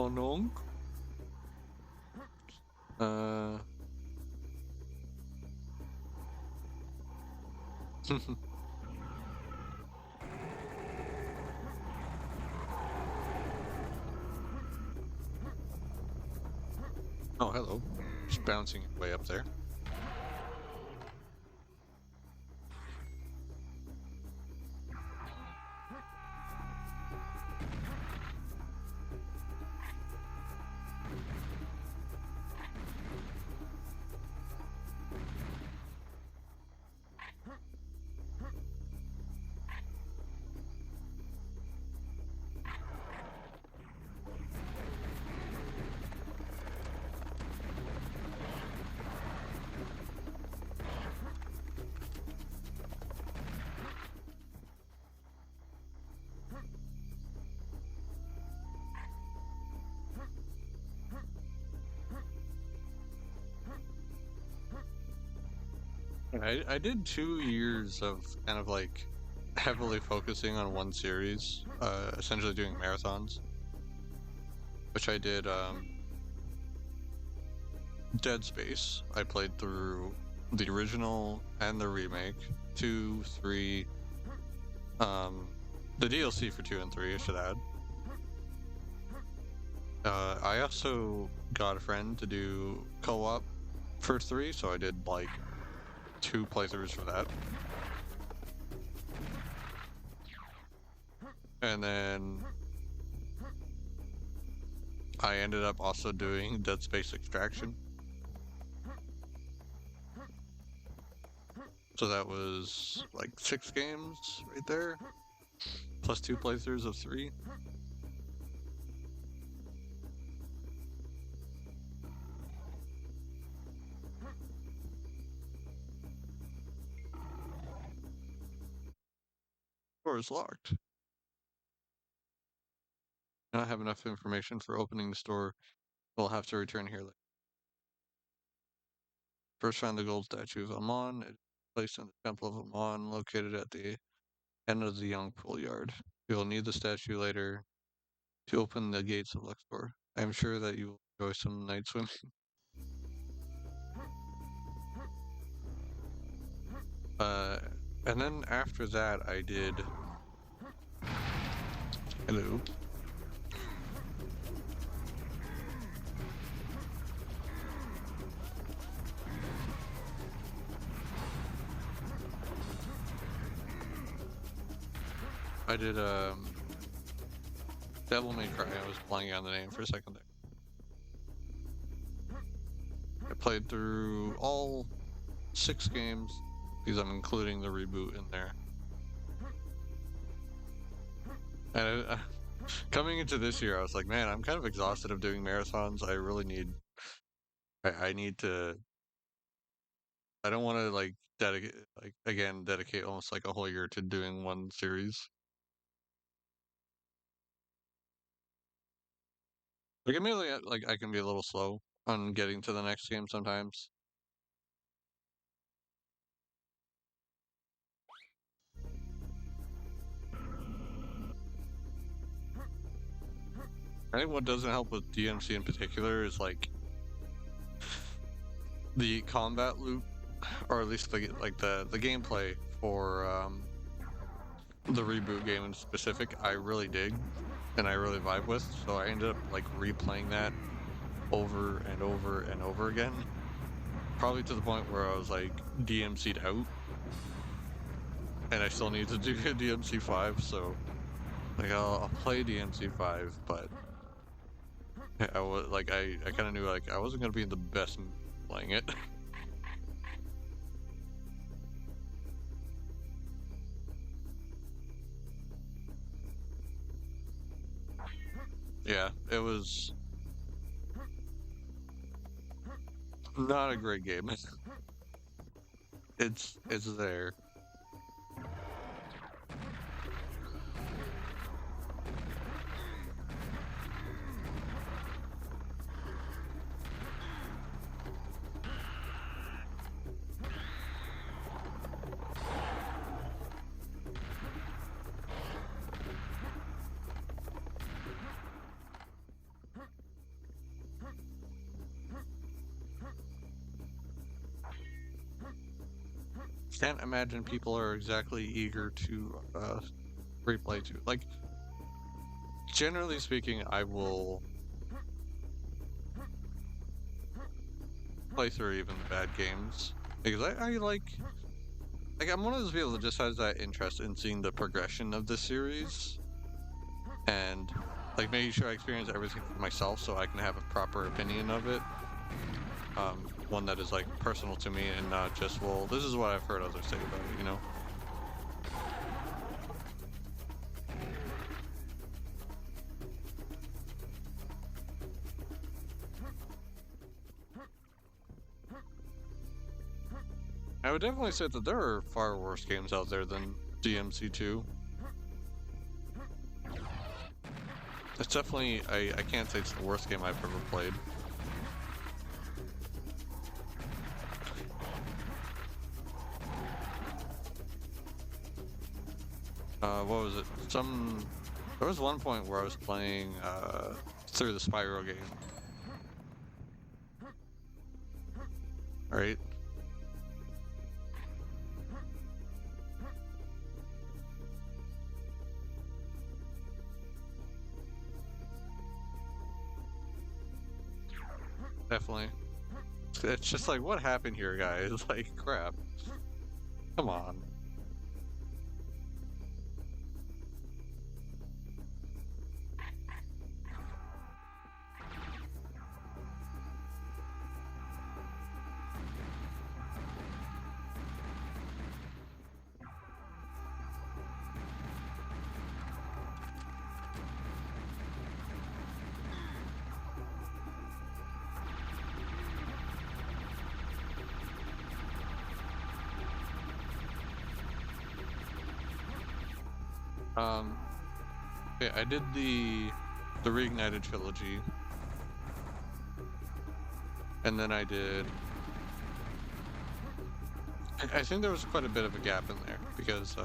Oh no. Oh, hello. Just bouncing way up there. I did 2 years of kind of like heavily focusing on one series, essentially doing marathons, which I did Dead Space. I played through the original and the remake, 2, 3, the DLC for 2 and 3, I should add. I also got a friend to do co-op for 3, so I did like 2 playthroughs for that. And then I ended up also doing Dead Space Extraction. So that was like 6 games right there, plus 2 playthroughs of 3. Door is locked. I don't have enough information for opening the store. We'll have to return here later. First, find the gold statue of Amon. It is placed in the Temple of Amon, located at the end of the Young Pool Yard. You will need the statue later to open the gates of Luxor. I am sure that you will enjoy some night swimming. And then after that, I did. Hello. I did Devil May Cry. I was blanking on the name for a second there. I played through all 6 games because I'm including the reboot in there. And coming into this year, I was like, man, I'm kind of exhausted of doing marathons. I really need. I need to. I don't want to like dedicate almost like a whole year to doing one series. Like immediately, like I can be a little slow on getting to the next game sometimes. I think what doesn't help with DMC in particular is like the combat loop, or at least the gameplay for the reboot game in specific. I really dig, and I really vibe with. So I ended up like replaying that over and over and over again, probably to the point where I was like DMC'd out, and I still need to do DMC 5. So like I'll play DMC 5, but I was like I kind of knew like I wasn't gonna be in the best mood playing it. Yeah, it was not a great game. It's there. can't imagine people are exactly eager to replay to. Like, generally speaking, I will play through even the bad games because I like I'm one of those people that just has that interest in seeing the progression of the series and like making sure I experience everything for myself so I can have a proper opinion of it. One that is like personal to me and not just, well, this is what I've heard others say about it, you know? I would definitely say that there are far worse games out there than DMC2. It's definitely, I can't say it's the worst game I've ever played. What was it? There was one point where I was playing, through the Spyro game. Right? Definitely. It's just like, what happened here, guys? Like, crap. Come on. Yeah, I did the Reignited trilogy, and then I did. I think there was quite a bit of a gap in there because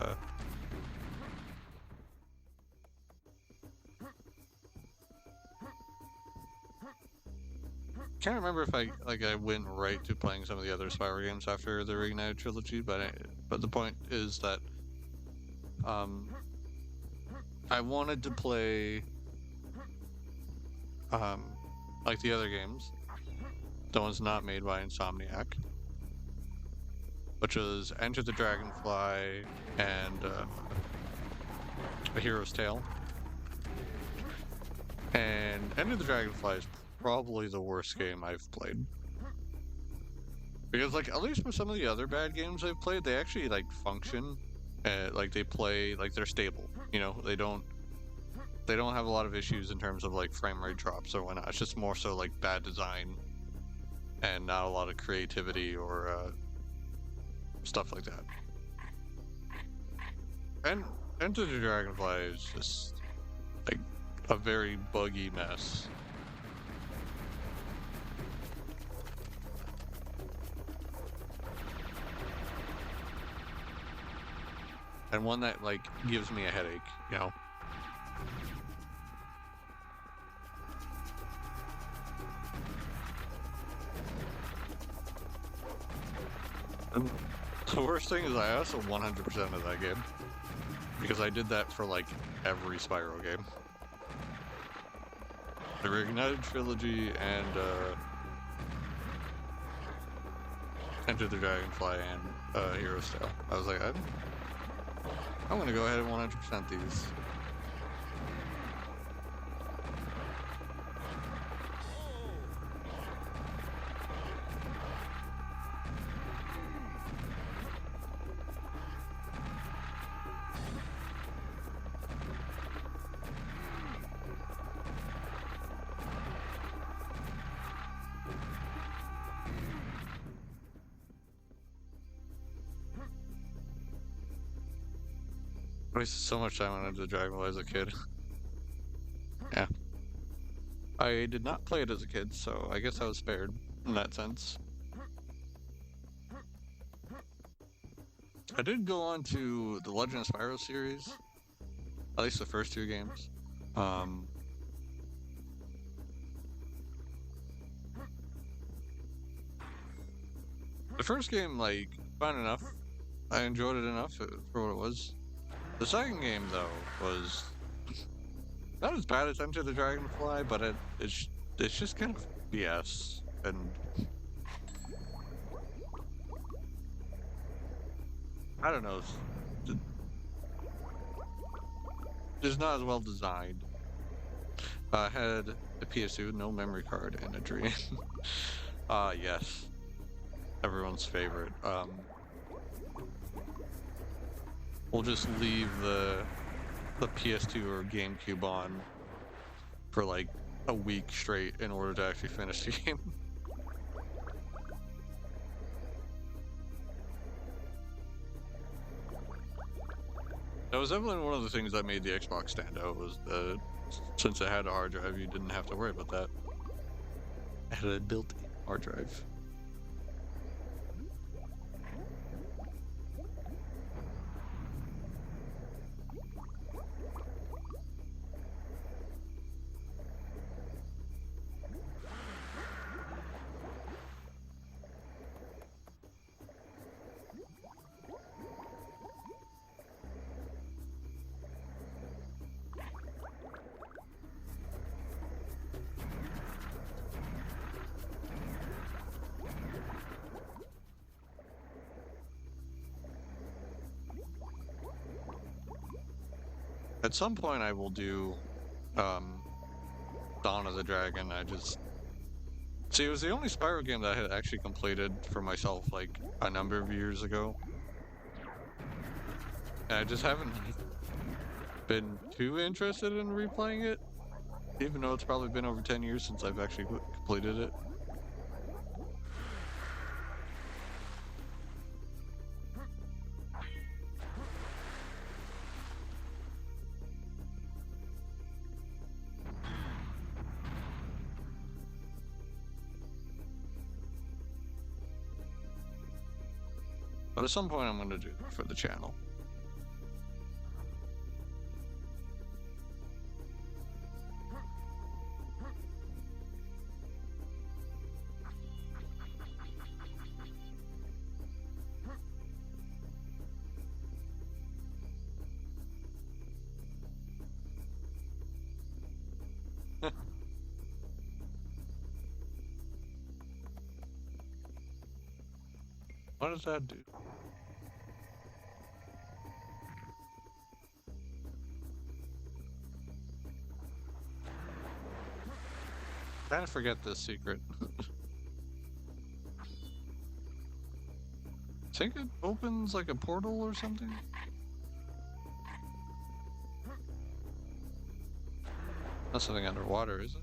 can't remember if I went right to playing some of the other Spyro games after the Reignited trilogy, but the point is that I wanted to play like the other games, the ones not made by Insomniac, which was Enter the Dragonfly and A Hero's Tale. And Enter the Dragonfly is probably the worst game I've played. Because, like, at least with some of the other bad games I've played, they actually, like, function. Like, they play, like, they're stable. You know, they don't have a lot of issues in terms of, like, frame rate drops or whatnot. It's just more so, like, bad design and not a lot of creativity or stuff like that. And Enter the Dragonfly is just, like, a very buggy mess. And one that, like, gives me a headache, you know? And the worst thing is I also 100% of that game. Because I did that for, like, every Spyro game. The Reignited trilogy and, Enter the Dragonfly and, Hero's Tale. I was like, I'm gonna go ahead and 100% these. I wasted so much time on Enter the Dragonfly as a kid. Yeah. I did not play it as a kid, so I guess I was spared in that sense. I did go on to the Legend of Spyro series, at least the first two games. The first game, like, fun enough. I enjoyed it enough for what it was. The second game though was not as bad as Enter the Dragonfly, but it's just kind of BS, and I don't know. It's not as well designed. I had a PS2, no memory card, and a dream. Yes, everyone's favorite. We'll just leave the PS2 or GameCube on for like a week straight in order to actually finish the game. That was definitely one of the things that made the Xbox stand out, was since it had a hard drive, you didn't have to worry about that. It had a built-in hard drive. At some point I will do Dawn of the Dragon. See, it was the only Spyro game that I had actually completed for myself like a number of years ago. And I just haven't been too interested in replaying it, even though it's probably been over 10 years since I've actually completed it. But at some point I'm going to do that for the channel. What does that do? Trying to forget this secret. I think it opens like a portal or something. That's something underwater, is it?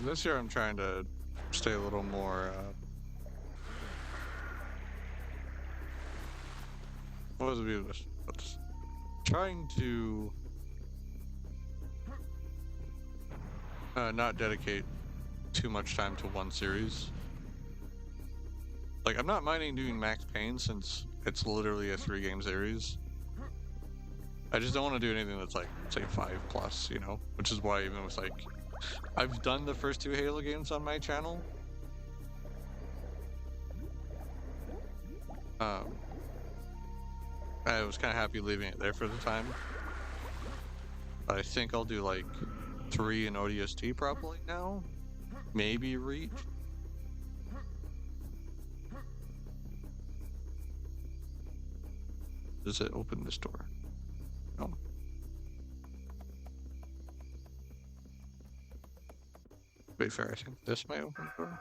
This year I'm trying to stay a little more, what was the view of this? Trying to not dedicate too much time to one series. Like, I'm not minding doing Max Payne since it's literally a 3-game series. I just don't want to do anything that's like, say, 5+, you know? Which is why even with like, I've done the first 2 Halo games on my channel. I was kind of happy leaving it there for the time. But I think I'll do like 3 in ODST probably now. Maybe Reach. Does it open this door? No. Wait, fair, I think this might open the door.